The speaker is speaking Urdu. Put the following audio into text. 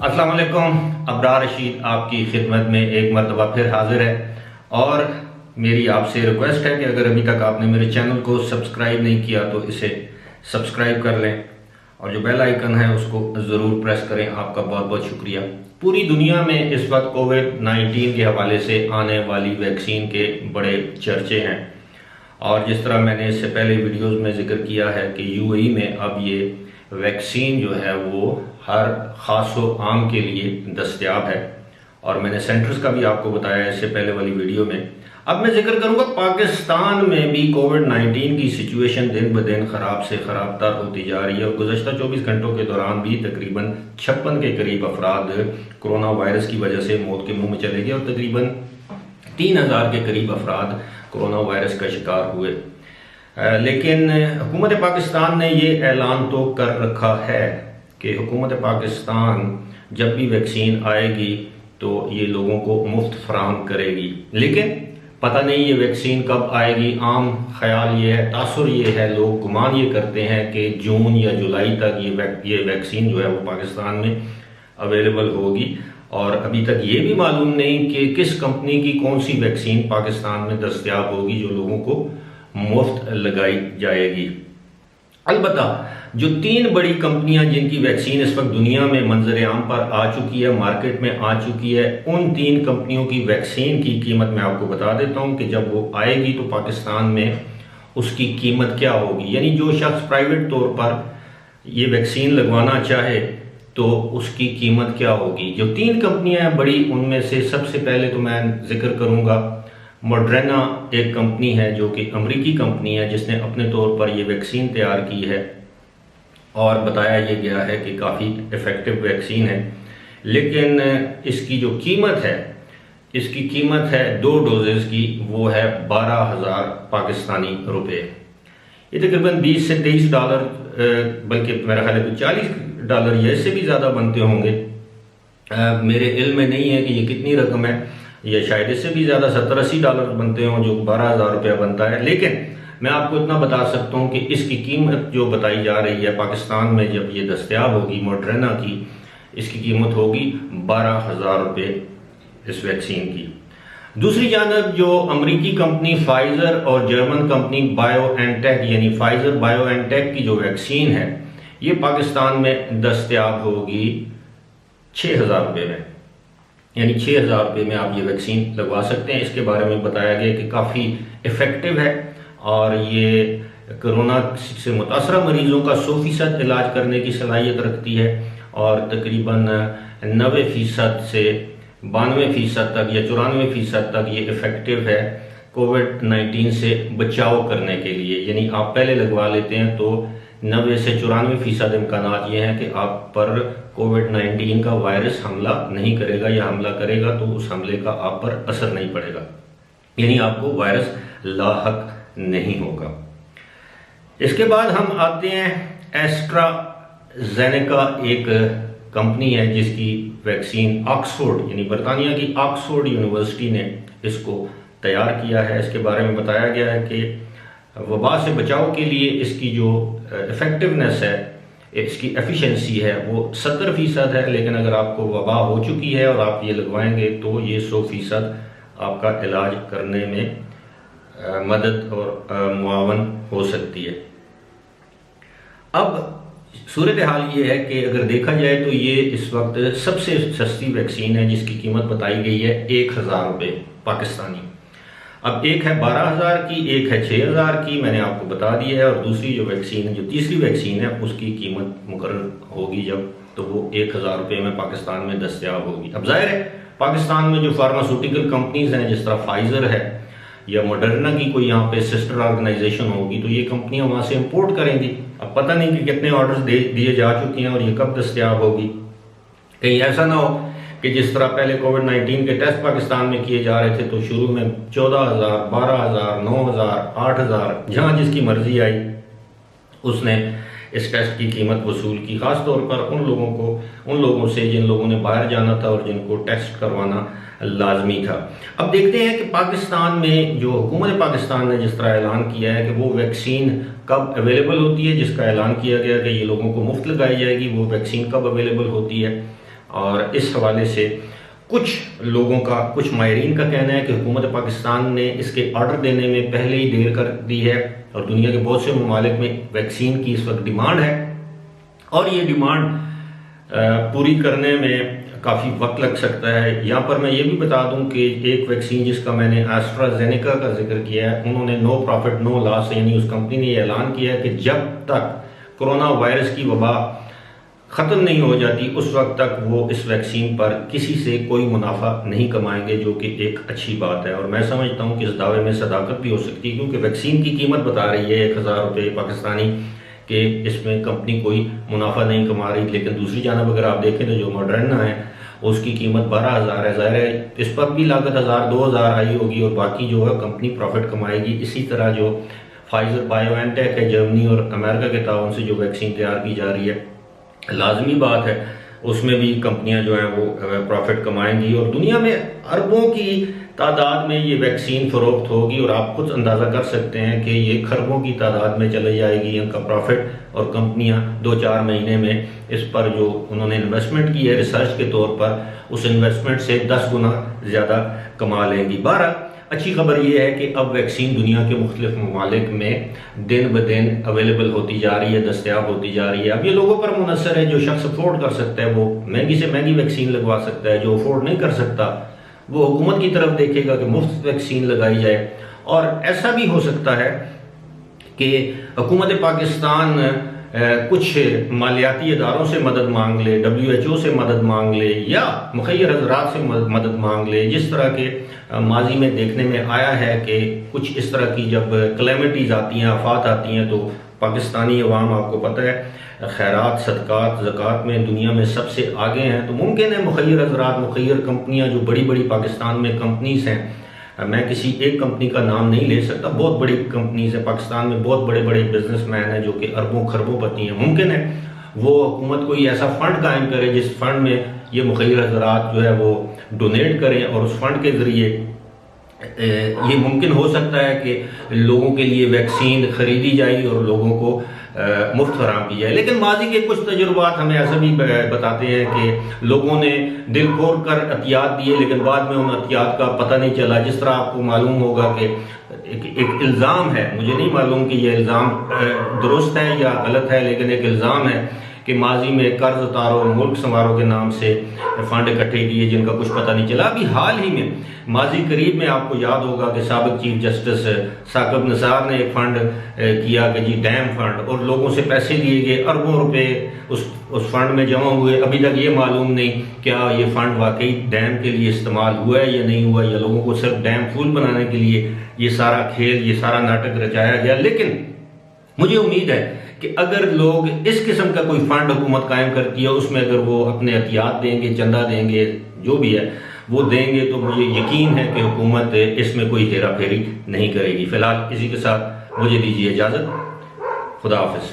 السلام علیکم. ابرار رشید آپ کی خدمت میں ایک مرتبہ پھر حاضر ہے، اور میری آپ سے ریکویسٹ ہے کہ اگر ابھی تک آپ نے میرے چینل کو سبسکرائب نہیں کیا تو اسے سبسکرائب کر لیں، اور جو بیل آئیکن ہے اس کو ضرور پریس کریں. آپ کا بہت بہت شکریہ. پوری دنیا میں اس وقت کووڈ-19 کے حوالے سے آنے والی ویکسین کے بڑے چرچے ہیں، اور جس طرح میں نے اس سے پہلے ویڈیوز میں ذکر کیا ہے کہ یو اے ای میں اب یہ ویکسین جو ہے وہ ہر خاص و عام کے لیے دستیاب ہے، اور میں نے سینٹرز کا بھی آپ کو بتایا ہے اس سے پہلے والی ویڈیو میں. اب میں ذکر کروں گا پاکستان میں بھی کووڈ-19 کی سچویشن دن بدن خراب سے خراب تر ہوتی جا رہی ہے، اور گزشتہ 24 گھنٹوں کے دوران بھی تقریباً 56 کے قریب افراد کرونا وائرس کی وجہ سے موت کے منہ میں چلے گئے، اور تقریباً 3000 کے قریب افراد کرونا وائرس کا شکار ہوئے. لیکن حکومت پاکستان نے یہ اعلان تو کر رکھا ہے کہ حکومت پاکستان جب بھی ویکسین آئے گی تو یہ لوگوں کو مفت فراہم کرے گی، لیکن پتہ نہیں یہ ویکسین کب آئے گی. عام خیال یہ ہے، تاثر یہ ہے، لوگ گمان یہ کرتے ہیں کہ جون یا جولائی تک یہ ویکسین جو ہے وہ پاکستان میں اویلیبل ہوگی، اور ابھی تک یہ بھی معلوم نہیں کہ کس کمپنی کی کون سی ویکسین پاکستان میں دستیاب ہوگی جو لوگوں کو مفت لگائی جائے گی. البتہ جو 3 بڑی کمپنیاں جن کی ویکسین اس وقت دنیا میں منظر عام پر آ چکی ہے، مارکیٹ میں آ چکی ہے، ان 3 کمپنیوں کی ویکسین کی قیمت میں آپ کو بتا دیتا ہوں کہ جب وہ آئے گی تو پاکستان میں اس کی قیمت کیا ہوگی. یعنی جو شخص پرائیویٹ طور پر یہ ویکسین لگوانا چاہے تو اس کی قیمت کیا ہوگی. جو 3 کمپنیاں ہیں بڑی، ان میں سے سب سے پہلے تو میں ذکر کروں گا موڈرنا. ایک کمپنی ہے جو کہ امریکی کمپنی ہے جس نے اپنے طور پر یہ ویکسین تیار کی ہے، اور بتایا یہ گیا ہے کہ کافی ایفیکٹو ویکسین ہے. لیکن اس کی جو قیمت ہے، اس کی قیمت ہے 2 ڈوزز کی، وہ ہے 12,000 پاکستانی روپے. یہ تقریباً 20 سے 23 ڈالر، بلکہ میرا خیال ہے کہ 40 ڈالر یا اس سے بھی زیادہ بنتے ہوں گے. میرے علم میں نہیں ہے کہ یہ کتنی رقم ہے، یا شاید اس سے بھی زیادہ 70-80 ڈالر بنتے ہوں جو 12,000 روپیہ بنتا ہے. لیکن میں آپ کو اتنا بتا سکتا ہوں کہ اس کی قیمت جو بتائی جا رہی ہے پاکستان میں جب یہ دستیاب ہوگی موڈرنا کی، اس کی قیمت ہوگی 12,000 روپے اس ویکسین کی. دوسری جانب جو امریکی کمپنی فائزر اور جرمن کمپنی بایو این ٹیک، یعنی فائزر بایو این ٹیک کی جو ویکسین ہے، یہ پاکستان میں دستیاب ہوگی 6,000 روپے میں. یعنی 6,000 روپے میں آپ یہ ویکسین لگوا سکتے ہیں. اس کے بارے میں بتایا گیا کہ کافی ایفیکٹو ہے، اور یہ کرونا سے متاثرہ مریضوں کا 100% علاج کرنے کی صلاحیت رکھتی ہے، اور تقریباً 90% سے 92% تک یا 94% تک یہ ایفیکٹو ہے کووڈ-19 سے بچاؤ کرنے کے لیے. یعنی آپ پہلے لگوا لیتے ہیں تو 90 سے 94% امکانات یہ ہیں کہ آپ پر کووڈ-19 کا وائرس حملہ نہیں کرے گا، یا حملہ کرے گا تو اس حملے کا آپ پر اثر نہیں پڑے گا، یعنی آپ کو وائرس لاحق نہیں ہوگا. اس کے بعد ہم آتے ہیں ایسٹرا زینیکا. ایک کمپنی ہے جس کی ویکسین آکسفورڈ، یعنی برطانیہ کی آکسفورڈ یونیورسٹی نے اس کو تیار کیا ہے. اس کے بارے میں بتایا گیا ہے کہ وبا سے بچاؤ کے لیے اس کی جو ایفیکٹونیس ہے، اس کی ایفیشنسی ہے، وہ 70% ہے. لیکن اگر آپ کو وبا ہو چکی ہے اور آپ یہ لگوائیں گے تو یہ 100% آپ کا علاج کرنے میں مدد اور معاون ہو سکتی ہے. اب صورتحال یہ ہے کہ اگر دیکھا جائے تو یہ اس وقت سب سے سستی ویکسین ہے جس کی قیمت بتائی گئی ہے 1,000 روپے پاکستانی. اب ایک ہے 12,000 کی، ایک ہے 6,000 کی، میں نے آپ کو بتا دیا ہے. اور دوسری جو ویکسین ہے، جو تیسری ویکسین ہے، اس کی قیمت مقرر ہوگی جب تو وہ 1,000 روپے میں پاکستان میں دستیاب ہوگی. اب ظاہر ہے پاکستان میں جو فارماسوٹیکل کمپنیز ہیں جس طرح فائزر ہے یا موڈرنا کی کوئی یہاں پہ سسٹر آرگنائزیشن ہوگی تو یہ کمپنیاں وہاں سے امپورٹ کریں گی. اب پتہ نہیں کہ کتنے آرڈرز دیے جا چکی ہیں اور یہ کب دستیاب ہوگی. کہیں ایسا نہ ہو کہ جس طرح پہلے کووڈ-19 کے ٹیسٹ پاکستان میں کیے جا رہے تھے تو شروع میں 14,000، 12,000، 9,000، 8,000، جہاں جس کی مرضی آئی اس نے اس ٹیسٹ کی قیمت وصول کی، خاص طور پر ان لوگوں سے جن لوگوں نے باہر جانا تھا اور جن کو ٹیسٹ کروانا لازمی تھا. اب دیکھتے ہیں کہ پاکستان میں جو حکومت پاکستان نے جس طرح اعلان کیا ہے کہ وہ ویکسین کب اویلیبل ہوتی ہے، جس کا اعلان کیا گیا کہ یہ لوگوں کو مفت لگائی جائے گی، وہ ویکسین کب اویلیبل ہوتی ہے. اور اس حوالے سے کچھ لوگوں کا، کچھ ماہرین کا کہنا ہے کہ حکومت پاکستان نے اس کے آرڈر دینے میں پہلے ہی دیر کر دی ہے، اور دنیا کے بہت سے ممالک میں ویکسین کی اس وقت ڈیمانڈ ہے، اور یہ ڈیمانڈ پوری کرنے میں کافی وقت لگ سکتا ہے۔ یہاں پر میں یہ بھی بتا دوں کہ ایک ویکسین جس کا میں نے ایسٹرازینیکا کا ذکر کیا ہے، انہوں نے نو پروفٹ نو لاس، یعنی اس کمپنی نے یہ اعلان کیا ہے کہ جب تک کرونا وائرس کی وبا ختم نہیں ہو جاتی اس وقت تک وہ اس ویکسین پر کسی سے کوئی منافع نہیں کمائیں گے، جو کہ ایک اچھی بات ہے۔ اور میں سمجھتا ہوں کہ اس دعوے میں صداقت بھی ہو سکتی ہے، کیونکہ ویکسین کی قیمت بتا رہی ہے 1000 روپے پاکستانی، کہ اس میں کمپنی کوئی منافع نہیں کما رہی، لیکن دوسری جانب اگر آپ دیکھیں تو جو ماڈرنا ہے اس کی قیمت 12000 ہے، ظاہر ہے اس پر بھی لاگت 1000-2000 آئی ہوگی، اور باقی جو ہے کمپنی پروفٹ کمائے گی۔ اسی طرح جو فائزر بائیو این ٹیک ہے، جرمنی اور امریکہ کے تعاون سے جو ویکسین تیار کی جا رہی ہے، لازمی بات ہے اس میں بھی کمپنیاں جو ہیں وہ پروفٹ کمائیں گی، اور دنیا میں اربوں کی تعداد میں یہ ویکسین فروخت ہوگی، اور آپ خود اندازہ کر سکتے ہیں کہ یہ خربوں کی تعداد میں چلے جائے گی ان کا پروفٹ، اور کمپنیاں 2-4 مہینے میں اس پر جو انہوں نے انویسٹمنٹ کی ہے ریسرچ کے طور پر، اس انویسٹمنٹ سے 10 گنا زیادہ کما لیں گی۔ بہرحال اچھی خبر یہ ہے کہ اب ویکسین دنیا کے مختلف ممالک میں دن بدن اویلیبل ہوتی جا رہی ہے، دستیاب ہوتی جا رہی ہے۔ اب یہ لوگوں پر منحصر ہے، جو شخص افورڈ کر سکتا ہے وہ مہنگی سے مہنگی ویکسین لگوا سکتا ہے، جو افورڈ نہیں کر سکتا وہ حکومت کی طرف دیکھے گا کہ مفت ویکسین لگائی جائے۔ اور ایسا بھی ہو سکتا ہے کہ حکومت پاکستان کچھ مالیاتی اداروں سے مدد مانگ لے، WHO سے مدد مانگ لے، یا مخیر حضرات سے مدد مانگ لے، جس طرح کے ماضی میں دیکھنے میں آیا ہے کہ کچھ اس طرح کی جب کلیمٹیز آتی ہیں، آفات آتی ہیں، تو پاکستانی عوام آپ کو پتہ ہے خیرات، صدقات، زکوٰۃ میں دنیا میں سب سے آگے ہیں، تو ممکن ہے مخیر حضرات، مخیر کمپنیاں جو بڑی بڑی پاکستان میں کمپنیز ہیں، میں کسی ایک کمپنی کا نام نہیں لے سکتا، بہت بڑی کمپنیز ہیں پاکستان میں، بہت بڑے بڑے بزنس مین ہیں جو کہ اربوں خربوں پتی ہیں، ممکن ہے وہ حکومت کوئی ایسا فنڈ قائم کرے جس فنڈ میں یہ مخیر حضرات جو ہے وہ ڈونیٹ کریں، اور اس فنڈ کے ذریعے یہ ممکن ہو سکتا ہے کہ لوگوں کے لیے ویکسین خریدی جائے اور لوگوں کو مفت فراہم کی جائے۔ لیکن ماضی کے کچھ تجربات ہمیں ایسا بھی بتاتے ہیں کہ لوگوں نے دل کھول کر عطیات دیے، لیکن بعد میں ان عطیات کا پتہ نہیں چلا۔ جس طرح آپ کو معلوم ہوگا کہ ایک الزام ہے، مجھے نہیں معلوم کہ یہ الزام درست ہے یا غلط ہے، لیکن ایک الزام ہے کہ ماضی میں قرض اتارو، ملک سنوارو کے نام سے فنڈ اکٹھے کیے جن کا کچھ پتہ نہیں چلا۔ ابھی حال ہی میں ماضی قریب میں آپ کو یاد ہوگا کہ سابق چیف جسٹس ثاقب نثار نے ایک فنڈ کیا کہ جی ڈیم فنڈ، اور لوگوں سے پیسے لیے گئے، اربوں روپے اس فنڈ میں جمع ہوئے۔ ابھی تک یہ معلوم نہیں کیا یہ فنڈ واقعی ڈیم کے لیے استعمال ہوا ہے یا نہیں ہوا، یا لوگوں کو صرف ڈیم فول بنانے کے لیے یہ سارا کھیل، یہ سارا ناٹک رچایا گیا۔ لیکن مجھے امید ہے کہ اگر لوگ اس قسم کا کوئی فنڈ حکومت قائم کرتی ہے، اس میں اگر وہ اپنے عطیات دیں گے، چندہ دیں گے، جو بھی ہے وہ دیں گے، تو مجھے یقین ہے کہ حکومت اس میں کوئی ہیرا پھیری نہیں کرے گی۔ فی الحال اسی کے ساتھ مجھے دیجیے اجازت، خدا حافظ۔